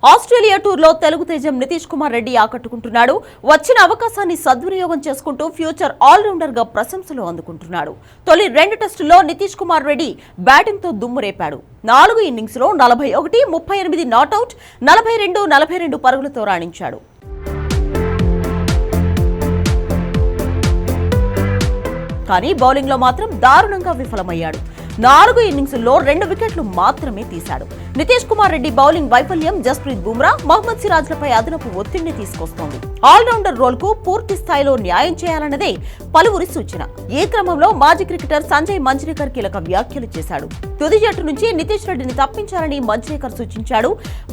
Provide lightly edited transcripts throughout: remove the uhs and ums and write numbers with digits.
Australia టూర్లో తెలుగు తేజం నితీష్ కుమార్ రెడ్డి ఆకట్టుకుంటున్నాడు. వచ్చిన అవకాశాన్ని సద్వినియోగం చేసుకుంటూ ఫ్యూచర్ ఆల్రౌండర్ గా ప్రశంసలు అందుకుంటున్నాడు. తొలి 2 టెస్టుల్లో నితీష్ కుమార్ రెడ్డి బ్యాటింగ్ తో దుమ్ము రేపాడు. 4 ఇన్నింగ్స్ లో 41, 38 నాట్అవుట్, 42 పరుగులతో రాణించాడు. కానీ బౌలింగ్ లో మాత్రం దారుణంగా విఫలమయ్యాడు. 4 ఇన్నింగ్స్లో 2 వికెట్లు మాత్రమే తీశాడు. నితీష్ కుమార్ రెడ్డి బౌలింగ్ వైఫల్యం జస్ప్రీత్ బుమ్రా, మహమ్మద్ సిరాజ్లపై అదనపు ఒత్తిడిని తీసుకొస్తోంది. ఆల్రౌండర్ రోల్ కు పూర్తి స్థాయిలో న్యాయం చేయాలన్నదే పలువురి సూచన. ఈ క్రమంలో మాజీ క్రికెటర్ సంజయ్ మంజ్రేకర్ కీలక వ్యాఖ్యలు చేశాడు. తుది జట్టు నుంచి నితీష్ రెడ్డిని తప్పించాలని మంజ్రేకర్ సూచించాడు.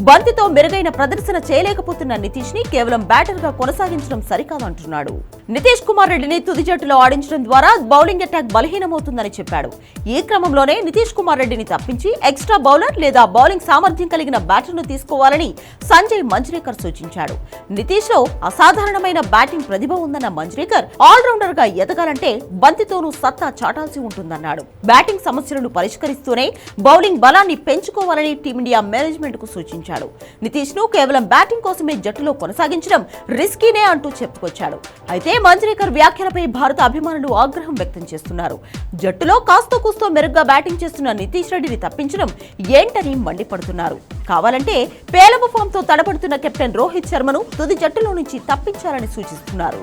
బంతితో మెరుగైన ప్రదర్శన చేయలేకపోతున్న నితీష్ ని కేవలం బ్యాటర్ గా కొనసాగించడం సరికాదంటున్నాడు. నితీష్ కుమార్ రెడ్డిని తుది జట్టులో ఆడించడం ద్వారా బౌలింగ్ అటాక్ బలహీనమవుతుందని చెప్పాడు. ఈ క్రమంలోనే నితీష్ కుమార్ రెడ్డిని తప్పించి ఎక్స్ట్రా బౌలర్ లేదా బౌలింగ్ సామర్థ్యం కలిగిన బ్యాటర్ను తీసుకోవాలని సంజయ్ మంజ్రేకర్ సూచించాడు. నితీష్ లో అసాధారణమైన బ్యాటింగ్ ప్రతిభ ఉందన్న మంజ్రేకర్ ఆల్రౌండర్ గా ఎదగాలంటే బంతితోనూ సత్తా చాటాల్సి ఉంటుందన్నాడు. బ్యాటింగ్ సమస్యలను పరిష్కరిస్తూనే బౌలింగ్ బలాన్ని పెంచుకోవాలని టీమిండియా మేనేజ్మెంట్ కు సూచించాడు. నితీష్ ను కేవలం బ్యాటింగ్ కోసమే జట్టులో కొనసాగించడం రిస్కీనే అంటూ చెప్పుకొచ్చాడు. అయితే మంజ్రేకర్ వ్యాఖ్యలపై భారత అభిమానులు ఆగ్రహం వ్యక్తం చేస్తున్నారు. జట్టులో కాస్తో కూస్తో మెరుగ్గా బ్యాటింగ్ చేస్తున్న నితీష్ రెడ్డిని తప్పించడం ఏంటని మండిపడుతున్నారు. కావాలంటే పేలవ ఫామ్ తో తడబడుతున్న కెప్టెన్ రోహిత్ శర్మను తుది జట్టులో నుంచి తప్పించాలని సూచిస్తున్నారు.